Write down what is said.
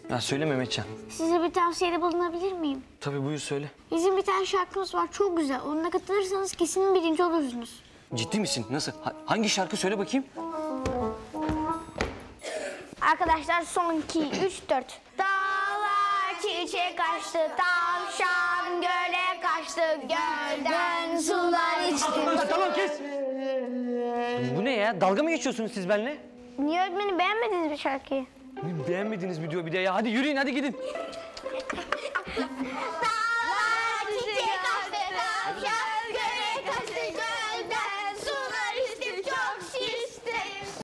Ya söyle Mehmetcan. Size bir tavsiyede bulunabilir miyim? Tabii buyur söyle. Bizim bir tane şarkımız var, çok güzel. Onunla katılırsanız kesin birinci olursunuz. Ciddi misin? Nasıl? Hangi şarkı söyle bakayım? Arkadaşlar son 2, 3, 4. Dağlar çiçek açtı, tavşan göle kaçtı, gölden sular içti. Tamam kes. Bu ne ya? Dalga mı geçiyorsunuz siz benimle? Niye öğretmenim, beğenmediniz mi şarkıyı? Beğenmediniz mi diyor bir de ya. Hadi yürüyün, hadi gidin.